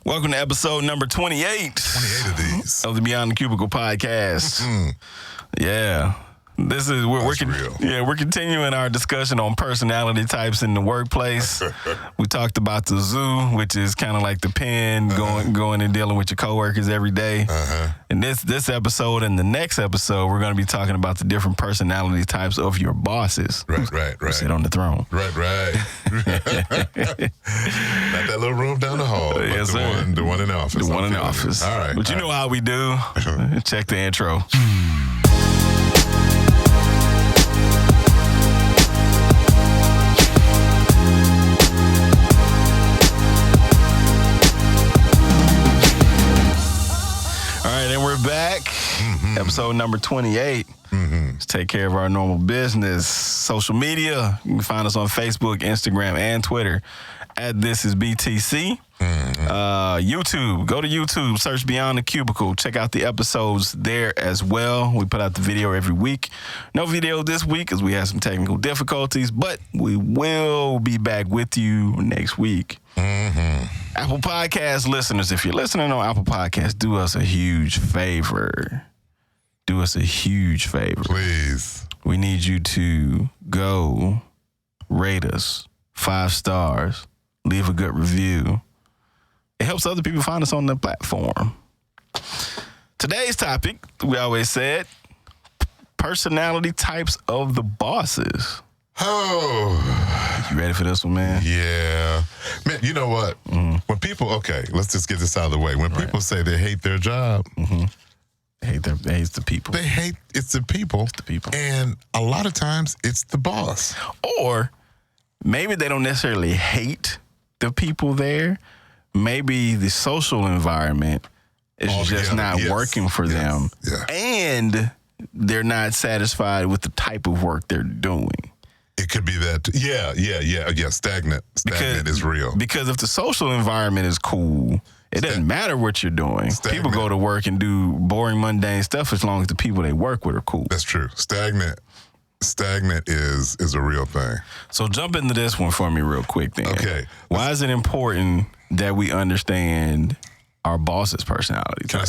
Welcome to episode number 28. 28 of these. Of the Beyond the Cubicle podcast. Yeah. This is we're continuing our discussion on personality types in the workplace. We talked about the zoo, which is kind of like the pen, going and dealing with your coworkers every day. And this episode and the next episode, we're going to be talking about the different personality types of your bosses. Right. Who sit on the throne. Right. Not that little room down the hall, but Yes, the one in the office. The one in the office. All right. But you know how we do. Check the intro. Back, episode number 28. Let's take care of our normal business. Social media, you can find us on Facebook, Instagram, and Twitter at This Is BTC. YouTube, go to YouTube, search Beyond the Cubicle. Check out the episodes there as well. We put out the video every week. No video this week because we had some technical difficulties, but we will be back with you next week. Apple Podcast listeners, if you're listening on Apple Podcasts, do us a huge favor. Please. We need you to go rate us 5 stars, leave a good review. It helps other people find us on the platform. Today's topic, we always said, personality types of the bosses. Oh. You ready for this one, man? Yeah. Man, you know what? When people, let's just get this out of the way. When people say they hate their job, They hate the people. It's the people. It's the people. And a lot of times it's the boss. Or maybe they don't necessarily hate the people there. Maybe the social environment is just not working for them. Yeah. And they're not satisfied with the type of work they're doing. It could be that. Yeah. Stagnant. Stagnant is real. Because if the social environment is cool, it doesn't matter what you're doing. Stagnant. People go to work and do boring, mundane stuff as long as the people they work with are cool. That's true. Stagnant is a real thing. So jump into this one for me real quick then. Okay. Why is it important that we understand our boss's personality? Can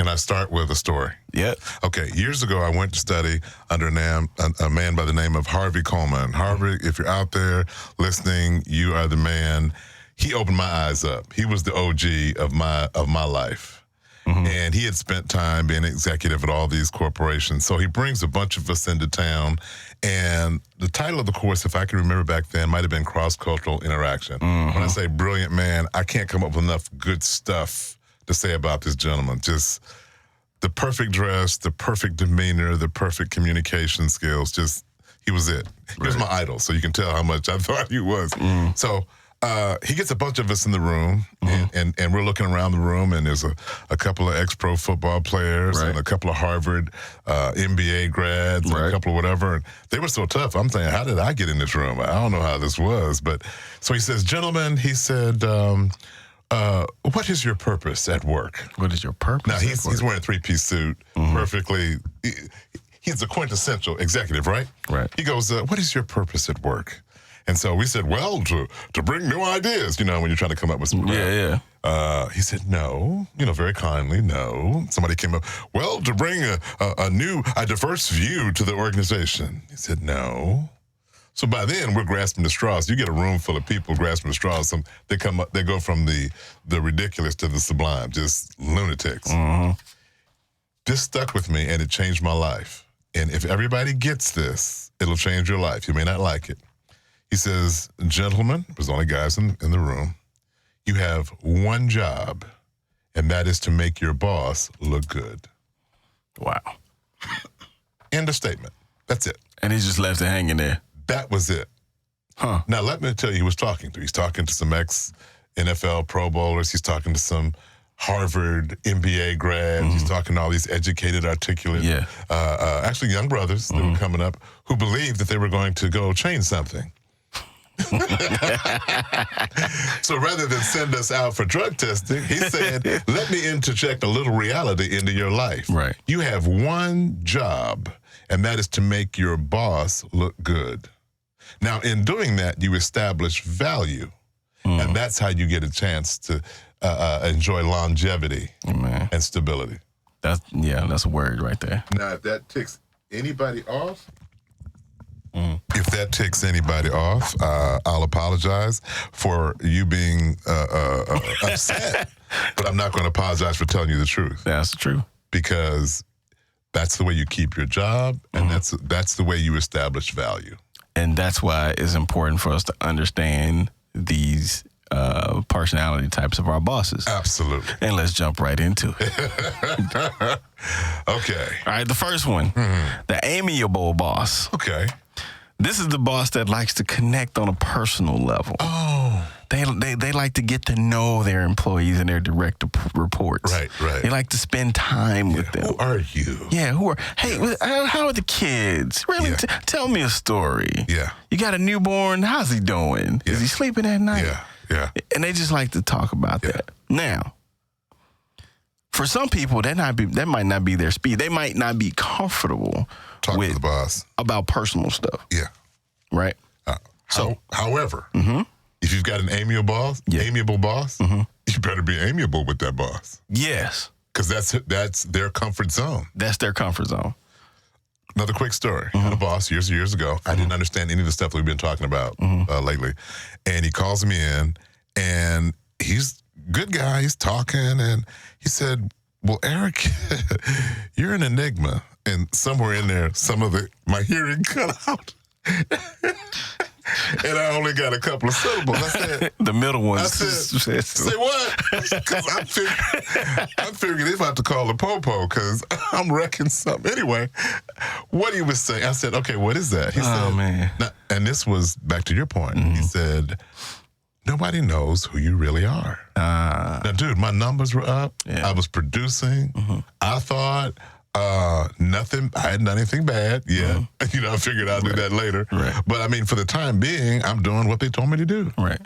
I start with a story? Yep. Okay. Years ago, I went to study under a man by the name of Harvey Coleman. Harvey, if you're out there listening, you are the man. He opened my eyes up. He was the OG of my life. And he had spent time being executive at all these corporations. So he brings a bunch of us into town. And the title of the course, if I can remember back then, might have been Cross-Cultural Interaction. When I say brilliant man, I can't come up with enough good stuff to say about this gentleman. Just the perfect dress, the perfect demeanor, the perfect communication skills. Just, he was it. He was my idol. So you can tell how much I thought he was. So he gets a bunch of us in the room, and we're looking around the room, and there's a couple of ex-pro football players and a couple of Harvard MBA grads and a couple of whatever. And they were so tough. I'm saying, how did I get in this room? I don't know how this was. But so he says, gentlemen, he said, what is your purpose at work? What is your purpose? Now, he's wearing a 3-piece suit, perfectly. He's a quintessential executive, right? Right. He goes, what is your purpose at work? And so we said, well, to bring new ideas, when you're trying to come up with some. He said, no, very kindly, no. Somebody came up, well, to bring a diverse view to the organization. He said, no. So by then, we're grasping the straws. You get a room full of people grasping the straws. They come up, they go from the ridiculous to the sublime, just lunatics. This stuck with me, and it changed my life. And if everybody gets this, it'll change your life. You may not like it. He says, gentlemen, there's only guys in the room, you have one job, and that is to make your boss look good. Wow. End of statement. That's it. And he just left it hanging there. That was it. Huh. Now, let me tell you who he was talking to. He's talking to some ex-NFL Pro Bowlers. He's talking to some Harvard MBA grads. He's talking to all these educated, articulate, actually young brothers that were coming up who believed that they were going to go change something. So rather than send us out for drug testing, he said, let me interject a little reality into your life. Right. You have one job, and that is to make your boss look good. Now, in doing that, you establish value. And that's how you get a chance to enjoy longevity and stability. That's a word right there. Now, if that ticks anybody off, I'll apologize for you being upset, but I'm not going to apologize for telling you the truth. That's true. Because that's the way you keep your job, and that's the way you establish value. And that's why it's important for us to understand these personality types of our bosses. Absolutely. And let's jump right into it. Okay. All right, the first one, the amiable boss. Okay. This is the boss that likes to connect on a personal level. Oh. They like to get to know their employees and their direct reports. Right. They like to spend time with them. Who are you? Yeah, Hey, how are the kids? Really, tell me a story. Yeah. You got a newborn? How's he doing? Yeah. Is he sleeping at night? Yeah. And they just like to talk about that. Now, for some people, that might not be their speed. They might not be comfortable Talk to the boss about personal stuff. Yeah. Right? However, if you've got an amiable boss, you better be amiable with that boss. Yes. Because that's their comfort zone. That's their comfort zone. Another quick story. I had a boss years and years ago. I didn't understand any of the stuff that we've been talking about lately. And he calls me in, and he's a good guy. He's talking, and he said, well, Eric, you're an enigma. And somewhere in there, my hearing cut out. And I only got a couple of syllables. I said, the middle one. I said, say what? Because I'm figuring they're about to call the popo because I'm wrecking something. Anyway, what he was saying, I said, okay, what is that? He said, man. And this was back to your point. He said, nobody knows who you really are. Now, dude, my numbers were up. I was producing. I thought nothing. I hadn't done anything bad. Yeah. I figured I'll do that later. Right. But I mean, for the time being, I'm doing what they told me to do. Right.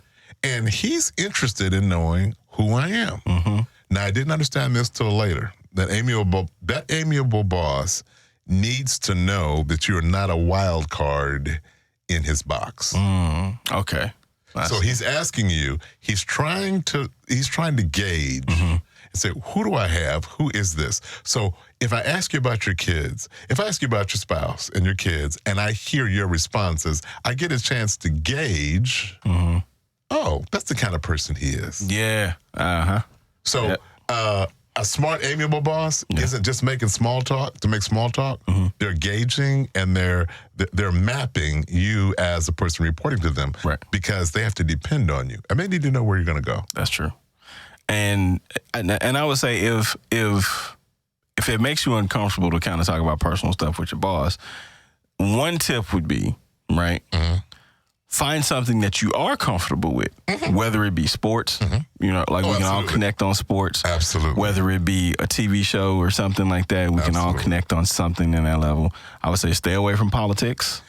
And he's interested in knowing who I am. Now, I didn't understand this till later. That amiable boss needs to know that you're not a wild card in his box. Okay. So he's asking you. He's trying to gauge and say, who do I have? Who is this? So if I ask you about your kids, if I ask you about your spouse and your kids, and I hear your responses, I get a chance to gauge, oh, that's the kind of person he is. Yeah. So a smart, amiable boss isn't just making small talk to make small talk. They're gauging and they're mapping you as a person reporting to them because they have to depend on you. And they need to know where you're going to go. That's true. And I would say if it makes you uncomfortable to kind of talk about personal stuff with your boss, one tip would be, find something that you are comfortable with, whether it be sports, we can all connect on sports. Absolutely. Whether it be a TV show or something like that, we can all connect on something in that level. I would say stay away from politics.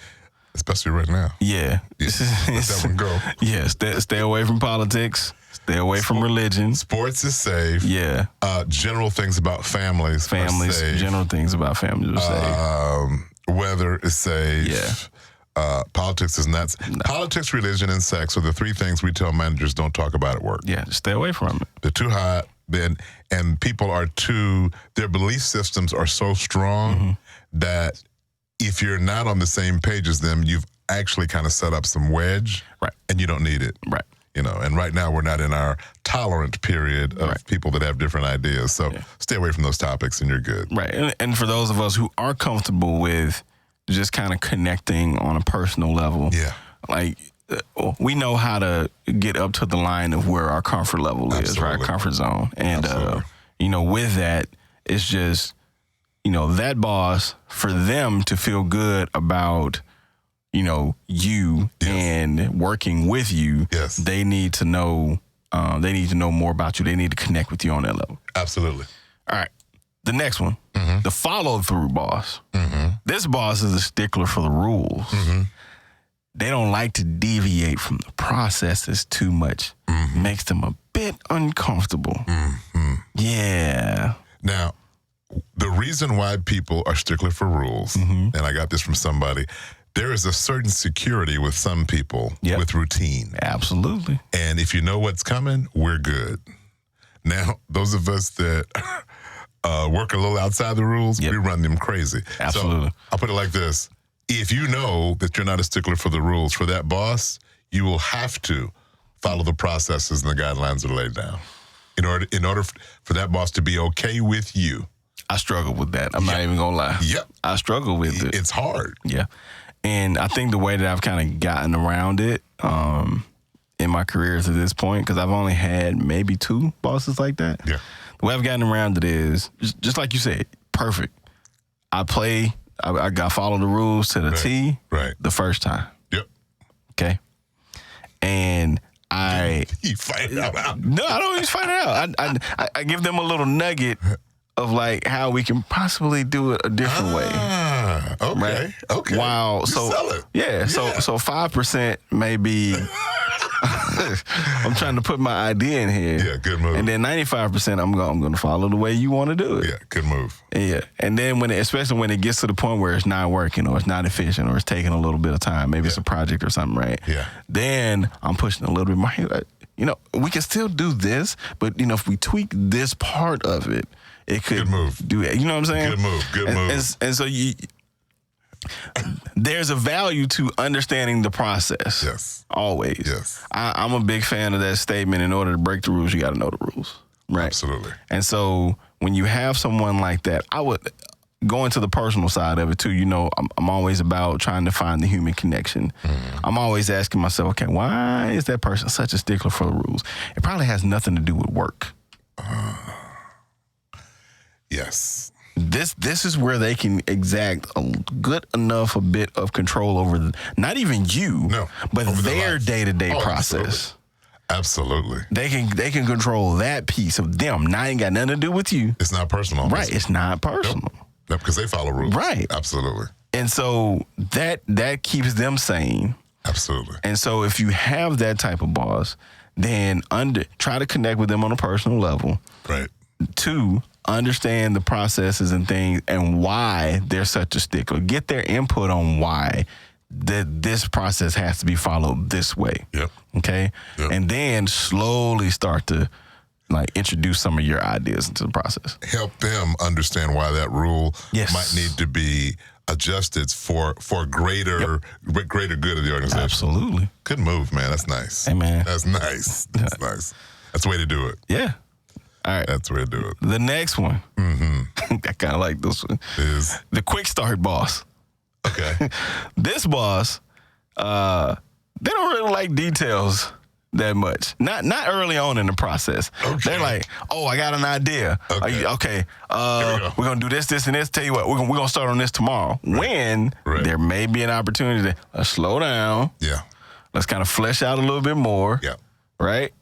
Especially right now. Yeah. Let that one go. Yeah, stay away from politics. Stay away from religion. Sports is safe. Yeah. General things about families are safe. General things about families are safe. Weather is safe. Yeah. Politics is nuts. No. Politics, religion, and sex are the three things we tell managers don't talk about at work. Yeah, just stay away from it. They're too hot. And people are their belief systems are so strong that if you're not on the same page as them, you've actually kind of set up some wedge. Right. And you don't need it. Right. And right now we're not in our tolerant period of people that have different ideas. So stay away from those topics and you're good. Right. And for those of us who are comfortable with just kind of connecting on a personal level, like we know how to get up to the line of where our comfort level is, right? Our comfort zone. And, with that, it's just, that boss, for them to feel good about you and working with you, they need to know more about you. They need to connect with you on that level. Absolutely. All right. The next one, the follow-through boss. This boss is a stickler for the rules. They don't like to deviate from the processes too much. Makes them a bit uncomfortable. Yeah. Now, the reason why people are stickler for rules, and I got this from somebody, there is a certain security with some people with routine. Absolutely. And if you know what's coming, we're good. Now, those of us that work a little outside the rules, we run them crazy. Absolutely. So I'll put it like this. If you know that you're not a stickler for the rules for that boss, you will have to follow the processes and the guidelines that are laid down in order for that boss to be okay with you. I struggle with that. I'm not even going to lie. Yep. I struggle with it. It's hard. Yeah. And I think the way that I've kind of gotten around it in my career to this point, because I've only had maybe 2 bosses like that. Yeah. The way I've gotten around it is, just like you said, perfect. I follow the rules to the T the first time. Yep. Okay. And You fight it out. No, I don't even find it out. I give them a little nugget of like how we can possibly do it a different way. Okay. Right? Okay. Wow. You So sell it. Yeah. So 5% may be I'm trying to put my idea in here. Yeah, good move. And then 95% I'm going to follow the way you want to do it. Yeah, good move. Yeah. And then especially when it gets to the point where it's not working or it's not efficient or it's taking a little bit of time, maybe it's a project or something, right? Yeah. Then I'm pushing a little bit more. We can still do this, but if we tweak this part of it, it could Good move. do it. You know what I'm saying? Good move. Good move. And so there's a value to understanding the process. Yes. Always. Yes. I'm a big fan of that statement. In order to break the rules, you got to know the rules. Right. Absolutely. And so when you have someone like that, I would go into the personal side of it too. I'm always about trying to find the human connection. I'm always asking myself, okay, why is that person such a stickler for the rules? It probably has nothing to do with work. Yes. This is where they can exact a good enough a bit of control over not even you, but their day-to-day process. Absolutely. They can control that piece of them. Now it ain't got nothing to do with you. It's not personal. Right. It's not personal. Yep, because they follow rules. Right. Absolutely. And so that keeps them sane. Absolutely. And so if you have that type of boss, then try to connect with them on a personal level. Right. 2, understand the processes and things and why they're such a stickler. Get their input on why this process has to be followed this way. Yep. Okay? Yep. And then slowly start to introduce some of your ideas into the process. Help them understand why that rule might need to be adjusted for greater good of the organization. Absolutely. Good move, man. That's nice. Hey, man. That's nice. That's nice. That's the way to do it. Yeah. All right. That's the way to do it. The next one, I kind of like this one, is the quick start boss. Okay. This boss, they don't really like details that much. Not early on in the process. Okay. They're like, oh, I got an idea. Okay. We're going to do this, and this. Tell you what, we're going to start on this tomorrow. When there may be an opportunity to slow down. Yeah. Let's kind of flesh out a little bit more. Yeah. Right?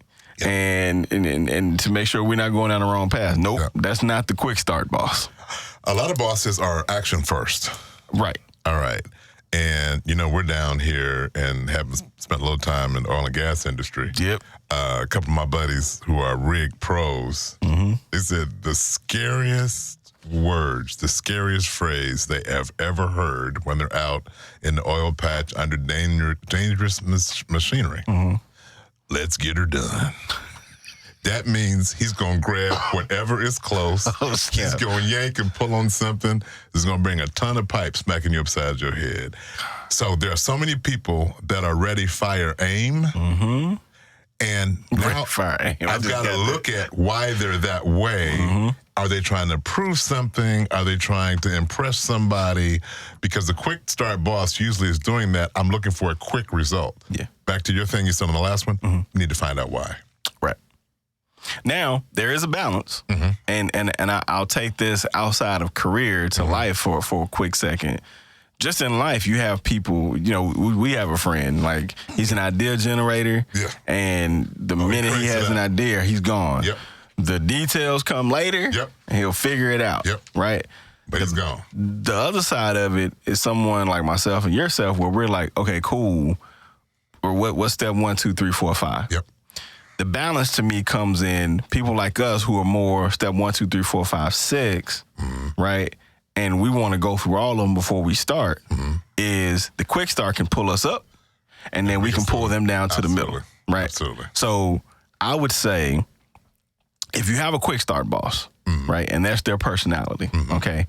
Yep. And to make sure we're not going down the wrong path. Nope, that's not the quick start boss. A lot of bosses are action first. Right. All right. And, we're down here and have spent a little time in the oil and gas industry. Yep. A couple of my buddies who are rig pros, they said the scariest words, the scariest phrase they have ever heard when they're out in the oil patch under dangerous machinery. Let's get her done. That means he's going to grab whatever is close. He's going to yank and pull on something. He's going to bring a ton of pipe smacking you upside your head. So there are so many people that are ready, fire, aim. And now I've got to look at why they're that way. Are they trying to prove something? Are they trying to impress somebody? Because the quick start boss usually is doing that. I'm looking for a quick result. Yeah. Back to your thing you said on the last one. You need to find out why. Right. Now, there is a balance, and I'll take this outside of career to life for a quick second. Just in life, you have people, we have a friend, like he's an idea generator, and the minute he has an idea, he's gone. Yep. The details come later, and he'll figure it out, right? But he's gone. The other side of it is someone like myself and yourself where we're like, okay, cool, or what's step 1, 2, 3, 4, 5? Yep. The balance to me comes in people like us who are more step 1, 2, 3, 4, 5, 6, right? And we want to go through all of them before we start. Is the quick start can pull us up, and then we can pull them down to the middle, right? Absolutely. So I would say if you have a quick start boss, right, and that's their personality, okay,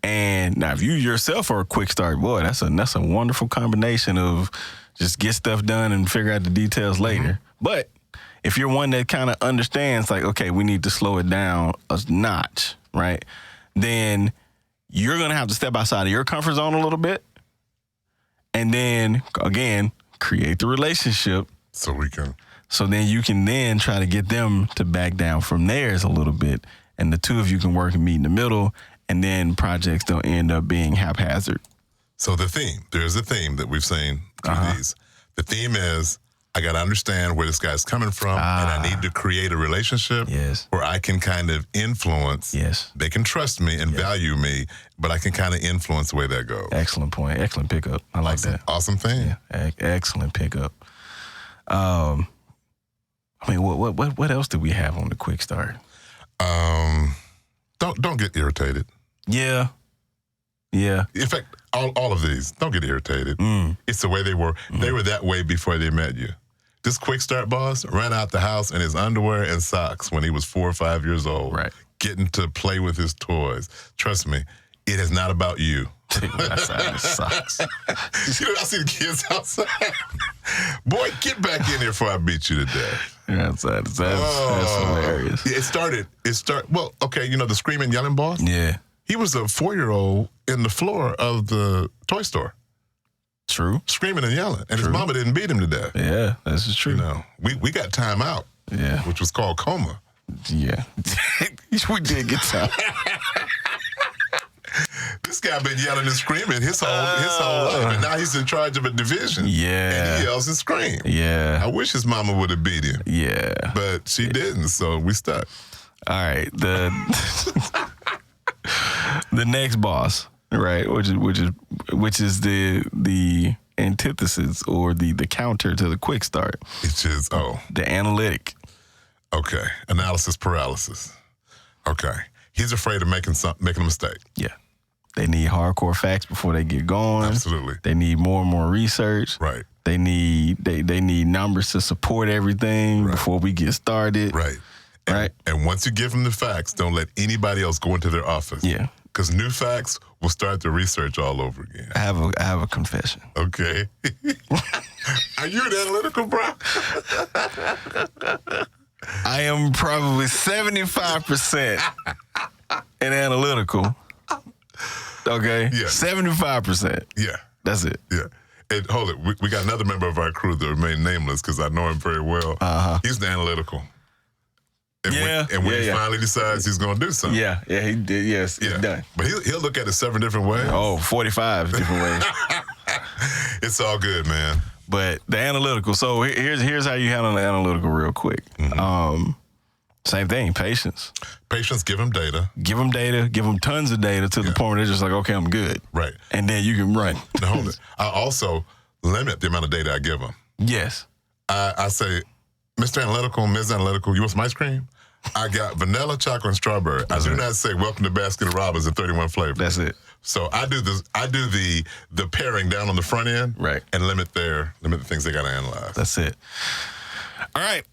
and now if you yourself are a quick start, boy, that's a wonderful combination of just get stuff done and figure out the details later. But if you're one that kind of understands, like, okay, we need to slow it down a notch, right, then you're going to have to step outside of your comfort zone a little bit and then, again, create the relationship. So then you can then try to get them to back down from theirs a little bit, and the two of you can work and meet in the middle, and then projects don't end up being haphazard. So there's a theme that we've seen through these. The theme is, I got to understand where this guy's coming from, and I need to create a relationship where I can kind of influence. They can trust me and value me, but I can kind of influence the way that goes. Excellent point. Excellent pickup. I like that. Awesome thing. Yeah, excellent pickup. I mean, what else do we have on the quick start? Don't get irritated. Yeah. In fact, all of these, don't get irritated. It's the way they were. They were that way before they met you. This quick start boss ran out the house in his underwear and socks when he was 4 or 5 years old, getting to play with his toys. Trust me, it is not about you. Outside his socks. I see the kids outside. Boy, get back in here before I beat you to death. Outside. That's hilarious. It started. Well, okay, the screaming, yelling boss? Yeah. He was a 4-year-old in the floor of the toy store. True. Screaming and yelling. And his mama didn't beat him to death. Yeah, this is true. We got time out. Yeah. Which was called coma. Yeah. We did get time. This guy been yelling and screaming his whole life, and now he's in charge of a division. Yeah. And he yells and screams. Yeah. I wish his mama would have beat him. Yeah. But she didn't, so we stuck. All right. The next boss, right, which is the antithesis or the counter to the quick start. Which is the analytic. Okay. Analysis paralysis. Okay. He's afraid of making a mistake. Yeah. They need hardcore facts before they get going. Absolutely. They need more and more research. Right. They need numbers to support everything before we get started. Right. And once you give them the facts, don't let anybody else go into their office. Yeah. Because new facts will start the research all over again. I have a confession. Okay. Are you an analytical, bro? I am probably 75% in analytical. Okay? Yeah. 75%. Yeah. That's it. Yeah. And hold it. We got another member of our crew that remained nameless because I know him very well. He's the analytical. And when he finally decides he's going to do something. Yeah, he did. Yes, it's done. But he'll look at it 7 different ways. 45 different ways. It's all good, man. But the analytical. So here's how you handle the analytical real quick. Same thing, patience. Patience, give them data. Give them tons of data to the point where they're just like, okay, I'm good. Right. And then you can run. Now, hold it. I also limit the amount of data I give them. Yes. I say, Mr. Analytical, Ms. Analytical, you want some ice cream? I got vanilla, chocolate, and strawberry. I do not say welcome to Baskin Robbins in 31 flavors. That's it. So I do this. I do the pairing down on the front end, and limit the things they got to analyze. That's it. All right.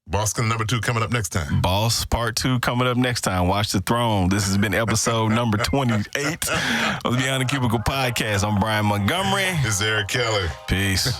Boston number 2 coming up next time. Boss Part 2 coming up next time. Watch the Throne. This has been episode number 28 of the Beyond the Cubicle podcast. I'm Brian Montgomery. This is Eric Kelly. Peace.